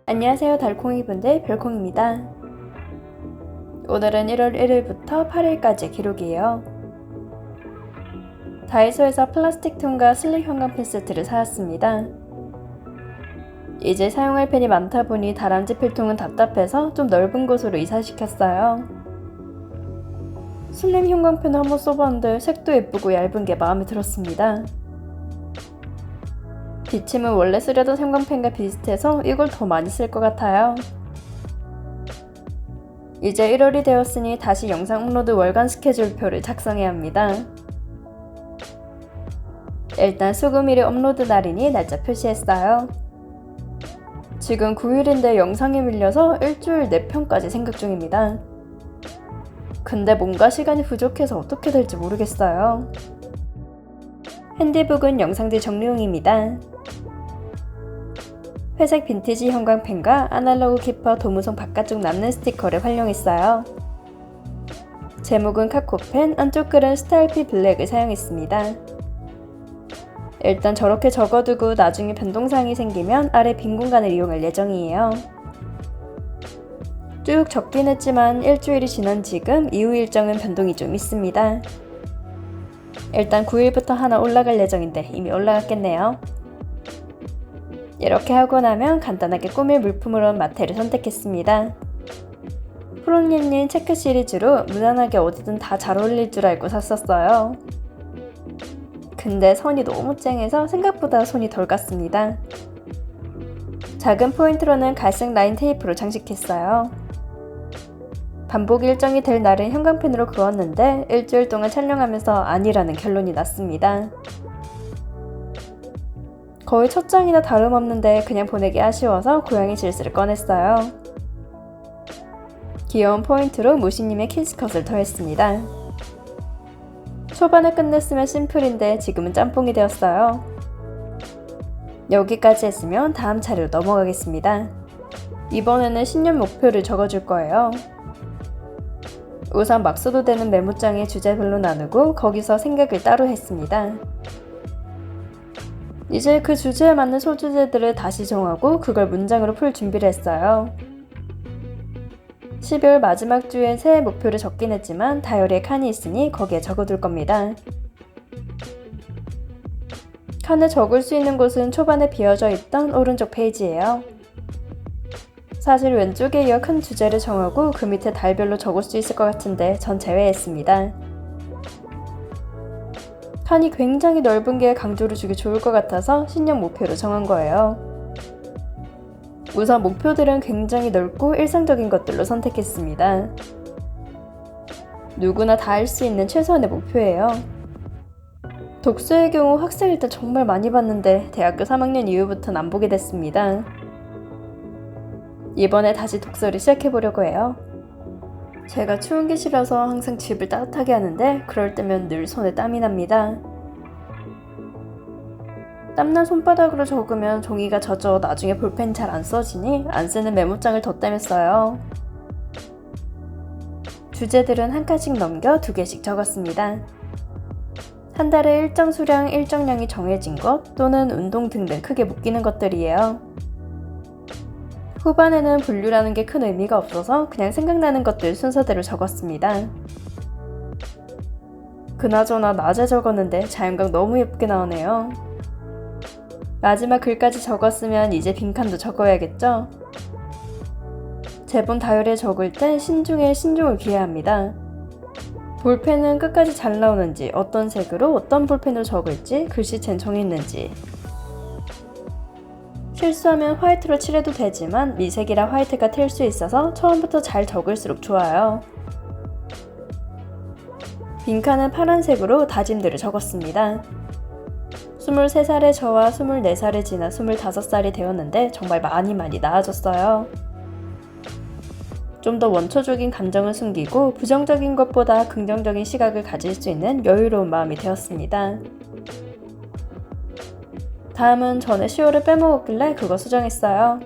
안녕하세요 달콩이분들, 별콩입니다. 오늘은 1월 1일부터 8일까지 기록이에요. 다이소에서 플라스틱 통과 슬릭 형광펜 세트를 사왔습니다. 이제 사용할 펜이 많다 보니 다람쥐 필통은 답답해서 좀 넓은 곳으로 이사시켰어요. 슬림 형광펜을 한번 써봤는데 색도 예쁘고 얇은 게 마음에 들었습니다. 비침은 원래 쓰려던 형광펜과 비슷해서 이걸 더 많이 쓸 것 같아요. 이제 1월이 되었으니 다시 영상 업로드 월간 스케줄표를 작성해야 합니다. 일단 수금일이 업로드 날이니 날짜 표시했어요. 지금 9일인데 영상이 밀려서 일주일 4편까지 생각 중입니다. 근데 뭔가 시간이 부족해서 어떻게 될지 모르겠어요. 핸디북은 영상 뒤 정리용입니다. 회색 빈티지 형광펜과 아날로그 키퍼 도무송 바깥쪽 남는 스티커를 활용했어요. 제목은 카코펜, 안쪽 글은 스타일피 블랙을 사용했습니다. 일단 저렇게 적어두고 나중에 변동사항이 생기면 아래 빈 공간을 이용할 예정이에요. 쭉 적긴 했지만 일주일이 지난 지금 이후 일정은 변동이 좀 있습니다. 일단 9일부터 하나 올라갈 예정인데 이미 올라갔겠네요. 이렇게 하고 나면 간단하게 꾸밀 물품으로 마테를 선택했습니다. 프로님님 체크 시리즈로 무난하게 어디든 다 잘 어울릴 줄 알고 샀었어요. 근데 선이 너무 쨍해서 생각보다 손이 덜 갔습니다. 작은 포인트로는 갈색 라인 테이프로 장식했어요. 반복 일정이 될 날은 형광펜으로 그었는데 일주일 동안 촬영하면서 아니라는 결론이 났습니다. 거의 첫 장이나 다름없는데 그냥 보내기 아쉬워서 고양이 질스를 꺼냈어요. 귀여운 포인트로 무시님의 키스컷을 더했습니다. 초반에 끝냈으면 심플인데 지금은 짬뽕이 되었어요. 여기까지 했으면 다음 차례로 넘어가겠습니다. 이번에는 신년 목표를 적어줄 거예요. 우선 막 써도 되는 메모장에 주제별로 나누고 거기서 생각을 따로 했습니다. 이제 그 주제에 맞는 소주제들을 다시 정하고 그걸 문장으로 풀 준비를 했어요. 12월 마지막 주에 새해 목표를 적긴 했지만 다이어리에 칸이 있으니 거기에 적어둘 겁니다. 칸에 적을 수 있는 곳은 초반에 비어져 있던 오른쪽 페이지예요. 사실 왼쪽에 이어 큰 주제를 정하고 그 밑에 달별로 적을 수 있을 것 같은데 전 제외했습니다. 칸이 굉장히 넓은 게 강조를 주기 좋을 것 같아서 신년 목표로 정한 거예요. 우선 목표들은 굉장히 넓고 일상적인 것들로 선택했습니다. 누구나 다 할 수 있는 최소한의 목표예요. 독서의 경우 학생일 때 정말 많이 봤는데 대학교 3학년 이후부터는 안 보게 됐습니다. 이번에 다시 독서를 시작해보려고 해요. 제가 추운 게 싫어서 항상 집을 따뜻하게 하는데 그럴 때면 늘 손에 땀이 납니다. 땀난 손바닥으로 적으면 종이가 젖어 나중에 볼펜 잘 안 써지니 안 쓰는 메모장을 덧대며 써요. 주제들은 한 칸씩 넘겨 2개씩 적었습니다. 한 달에 일정 수량, 일정량이 정해진 것 또는 운동 등등 크게 묶이는 것들이에요. 후반에는 분류라는 게 큰 의미가 없어서 그냥 생각나는 것들 순서대로 적었습니다. 그나저나 낮에 적었는데 자연광 너무 예쁘게 나오네요. 마지막 글까지 적었으면 이제 빈칸도 적어야겠죠? 제본 다이어리에 적을 땐 신중에 신중을 기해야 합니다. 볼펜은 끝까지 잘 나오는지, 어떤 색으로 어떤 볼펜으로 적을지, 글씨체는 정했는지. 실수하면 화이트로 칠해도 되지만 미색이라 화이트가 튈 수 있어서 처음부터 잘 적을수록 좋아요. 빈칸은 파란색으로 다짐들을 적었습니다. 23살의 저와 24살이 지나 25살이 되었는데 정말 많이 나아졌어요. 좀 더 원초적인 감정을 숨기고 부정적인 것보다 긍정적인 시각을 가질 수 있는 여유로운 마음이 되었습니다. 다음은 전에 시호를 빼먹었길래 그거 수정했어요.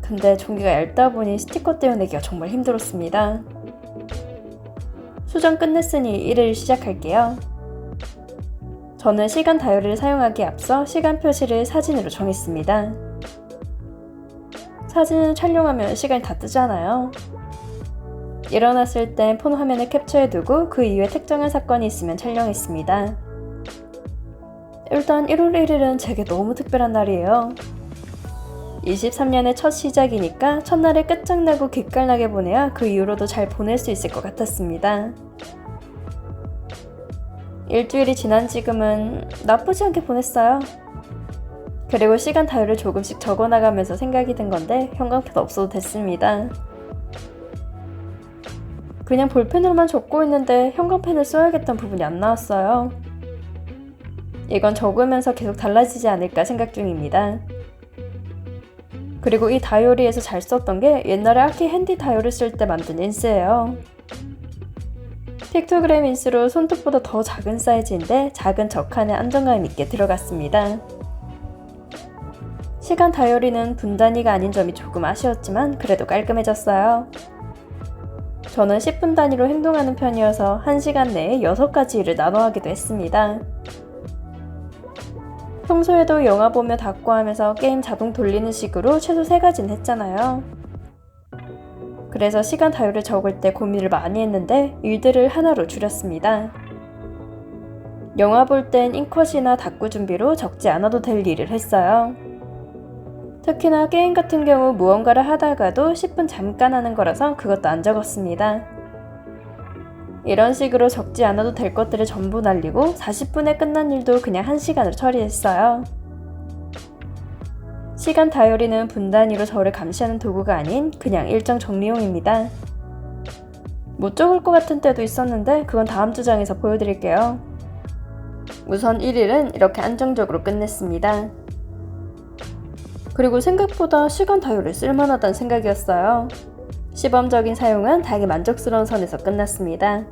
근데 종이가 얇다 보니 스티커 떼어내기가 정말 힘들었습니다. 수정 끝냈으니 1일 시작할게요. 저는 시간 다이어리를 사용하기에 앞서 시간 표시를 사진으로 정했습니다. 사진을 촬영하면 시간이 다 뜨잖아요. 일어났을 땐 폰 화면을 캡처해두고 그 이후에 특정한 사건이 있으면 촬영했습니다. 일단 1월 1일은 제게 너무 특별한 날이에요. 23년의 첫 시작이니까 첫날을 끝장나고 기깔나게 보내야 그 이후로도 잘 보낼 수 있을 것 같았습니다. 일주일이 지난 지금은 나쁘지 않게 보냈어요. 그리고 시간 다이어리를 조금씩 적어나가면서 생각이 든 건데 형광펜 없어도 됐습니다. 그냥 볼펜으로만 적고 있는데 형광펜을 써야겠다는 부분이 안 나왔어요. 이건 적으면서 계속 달라지지 않을까 생각 중입니다. 그리고 이 다이어리에서 잘 썼던 게 옛날에 아키 핸디 다이어리 쓸 때 만든 인스예요. 픽토그램 인스로 손톱보다 더 작은 사이즈인데 작은 적칸에 안정감 있게 들어갔습니다. 시간 다이어리는 분단위가 아닌 점이 조금 아쉬웠지만 그래도 깔끔해졌어요. 저는 10분 단위로 행동하는 편이어서 1시간 내에 6가지 일을 나눠 하기도 했습니다. 평소에도 영화 보며 닫고 하면서 게임 자동 돌리는 식으로 최소 3가지는 했잖아요. 그래서 시간 다이어리를 적을 때 고민을 많이 했는데 일들을 하나로 줄였습니다. 영화 볼 땐 인컷이나 닫고 준비로 적지 않아도 될 일을 했어요. 특히나 게임 같은 경우 무언가를 하다가도 10분 잠깐 하는 거라서 그것도 안 적었습니다. 이런 식으로 적지 않아도 될 것들을 전부 날리고 40분에 끝난 일도 그냥 1시간으로 처리했어요. 시간 다이어리는 분단위로 저를 감시하는 도구가 아닌 그냥 일정 정리용입니다. 못 적을 것 같은 때도 있었는데 그건 다음 주 장에서 보여드릴게요. 우선 1일은 이렇게 안정적으로 끝냈습니다. 그리고 생각보다 시간 다이어리 쓸만하다는 생각이었어요. 시범적인 사용은 다행히 만족스러운 선에서 끝났습니다.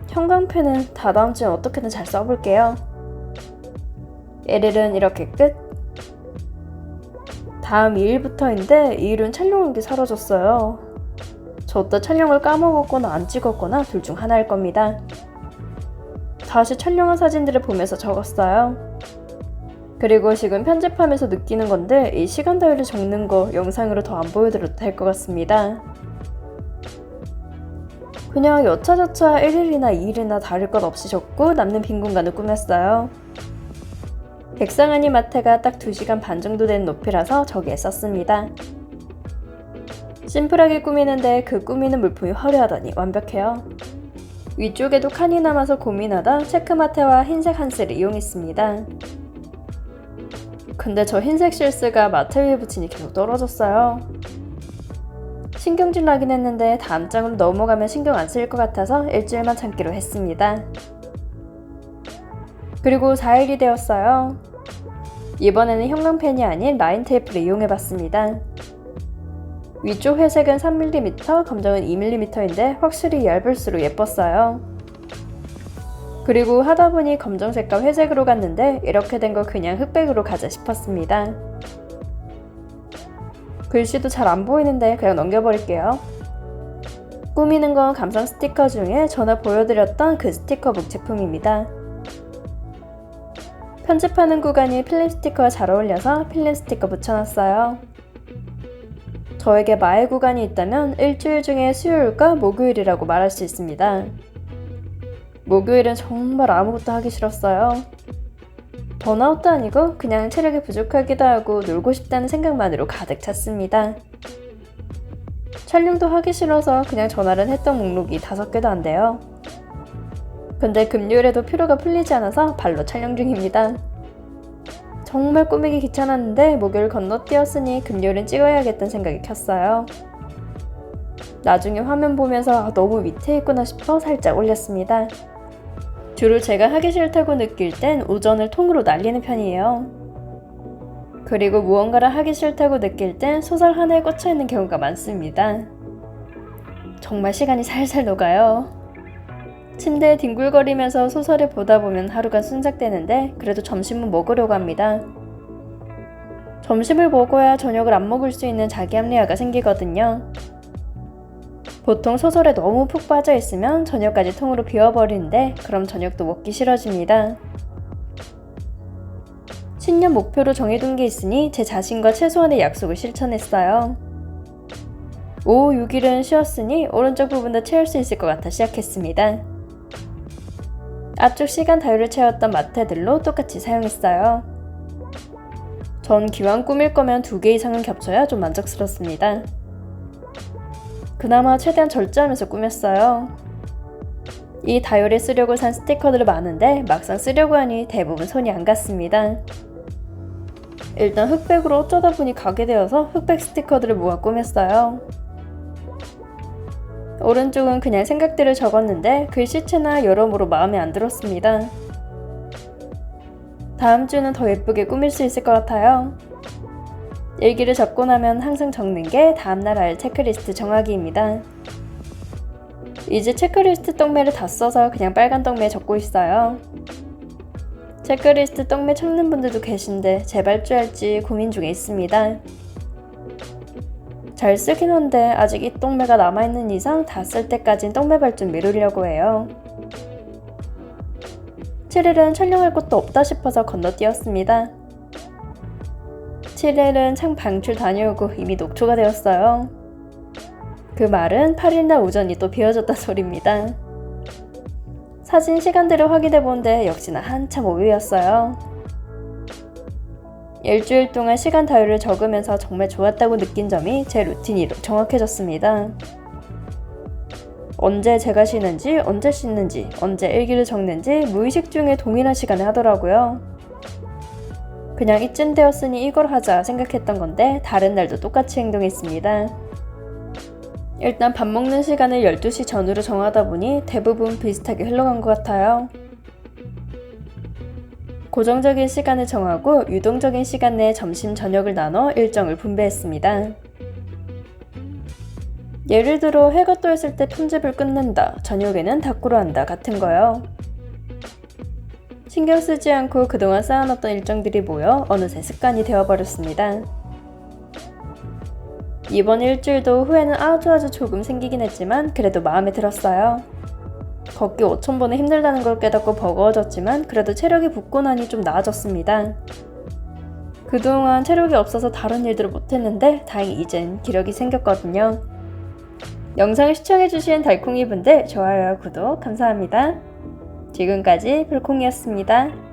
형광펜은 다다음 주엔 어떻게든 잘 써볼게요. 1일은 이렇게 끝. 다음 2일부터인데 2일은 촬영한 게 사라졌어요. 저도 촬영을 까먹었거나 안 찍었거나 둘 중 하나일 겁니다. 다시 촬영한 사진들을 보면서 적었어요. 그리고 지금 편집하면서 느끼는 건데 이 시간 다이어리 적는 거 영상으로 더 안 보여드려도 될 것 같습니다. 그냥 여차저차 1일이나 2일이나 다를 것 없이 적고 남는 빈 공간을 꾸몄어요. 백상아니 마테가 딱 2시간 반 정도 된 높이라서 저기에 썼습니다. 심플하게 꾸미는데 그 꾸미는 물품이 화려하더니 완벽해요. 위쪽에도 칸이 남아서 고민하다 체크마테와 흰색 한스를 이용했습니다. 근데 저 흰색 실스가 마테 위에 붙이니 계속 떨어졌어요. 신경질 나긴 했는데 다음 장으로 넘어가면 신경 안 쓰일 것 같아서 일주일만 참기로 했습니다. 그리고 4일이 되었어요. 이번에는 형광펜이 아닌 라인 테이프를 이용해봤습니다. 위쪽 회색은 3mm, 검정은 2mm인데 확실히 얇을수록 예뻤어요. 그리고 하다보니 검정색과 회색으로 갔는데 이렇게 된 거 그냥 흑백으로 가자 싶었습니다. 글씨도 잘 안 보이는데 그냥 넘겨버릴게요. 꾸미는 건 감성 스티커 중에 전에 보여드렸던 그 스티커북 제품입니다. 편집하는 구간이 필름 스티커와 잘 어울려서 필름 스티커 붙여놨어요. 저에게 마의 구간이 있다면 일주일 중에 수요일과 목요일이라고 말할 수 있습니다. 목요일은 정말 아무것도 하기 싫었어요. 번아웃도 아니고 그냥 체력이 부족하기도 하고 놀고 싶다는 생각만으로 가득 찼습니다. 촬영도 하기 싫어서 그냥 전날은 했던 목록이 5개도 안 돼요. 근데 금요일에도 피로가 풀리지 않아서 발로 촬영 중입니다. 정말 꾸미기 귀찮았는데 목요일 건너뛰었으니 금요일은 찍어야겠다는 생각이 켰어요. 나중에 화면 보면서 너무 밑에 있구나 싶어 살짝 올렸습니다. 주로 제가 하기 싫다고 느낄 땐 오전을 통으로 날리는 편이에요. 그리고 무언가를 하기 싫다고 느낄 땐 소설 하나에 꽂혀있는 경우가 많습니다. 정말 시간이 살살 녹아요. 침대에 뒹굴거리면서 소설을 보다 보면 하루가 순삭되는데 그래도 점심은 먹으려고 합니다. 점심을 먹어야 저녁을 안 먹을 수 있는 자기 합리화가 생기거든요. 보통 소설에 너무 푹 빠져 있으면 저녁까지 통으로 비워버리는데 그럼 저녁도 먹기 싫어집니다. 신년 목표로 정해둔 게 있으니 제 자신과 최소한의 약속을 실천했어요. 오후 6일은 쉬었으니 오른쪽 부분도 채울 수 있을 것 같아 시작했습니다. 앞쪽 시간 다율을 채웠던 마테들로 똑같이 사용했어요. 전 기왕 꾸밀 거면 2개 이상은 겹쳐야 좀 만족스럽습니다. 그나마 최대한 절제하면서 꾸몄어요. 이 다율에 쓰려고 산 스티커들이 많은데 막상 쓰려고 하니 대부분 손이 안 갔습니다. 일단 흑백으로 어쩌다 보니 가게 되어서 흑백 스티커들을 모아 꾸몄어요. 오른쪽은 그냥 생각들을 적었는데 글씨체나 여러모로 마음에 안 들었습니다. 다음 주는 더 예쁘게 꾸밀 수 있을 것 같아요. 일기를 적고 나면 항상 적는 게 다음날 할 체크리스트 정하기입니다. 이제 체크리스트 떡매를 다 써서 그냥 빨간 떡매에 적고 있어요. 체크리스트 떡매 찾는 분들도 계신데 재발주할지 고민 중에 있습니다. 잘 쓰긴 한데 아직 이 떡매가 남아있는 이상 다 쓸 때까진 떡매발 좀 미루려고 해요. 7일은 촬영할 곳도 없다 싶어서 건너뛰었습니다. 7일은 창 방출 다녀오고 이미 녹초가 되었어요. 그 말은 8일날 오전이 또 비워졌다 소리입니다. 사진 시간대를 확인해보는데 역시나 한참 오후였어요. 일주일 동안 시간 다율을 적으면서 정말 좋았다고 느낀 점이 제 루틴이 정확해졌습니다. 언제 제가 쉬는지, 언제 씻는지, 언제 일기를 적는지 무의식 중에 동일한 시간에 하더라고요. 그냥 이쯤 되었으니 이걸 하자 생각했던 건데 다른 날도 똑같이 행동했습니다. 일단 밥 먹는 시간을 12시 전후로 정하다 보니 대부분 비슷하게 흘러간 것 같아요. 고정적인 시간을 정하고 유동적인 시간 내에 점심, 저녁을 나눠 일정을 분배했습니다. 예를 들어 해가 떠있을 때 편집을 끝낸다, 저녁에는 닦으러 한다 같은 거요. 신경 쓰지 않고 그동안 쌓아놨던 일정들이 모여 어느새 습관이 되어버렸습니다. 이번 일주일도 후회는 아주 조금 생기긴 했지만 그래도 마음에 들었어요. 걷기 5,000번은 힘들다는 걸 깨닫고 버거워졌지만 그래도 체력이 붙고 나니 좀 나아졌습니다. 그동안 체력이 없어서 다른 일들을 못했는데 다행히 이젠 기력이 생겼거든요. 영상을 시청해주신 달콩이분들 좋아요와 구독 감사합니다. 지금까지 불콩이었습니다.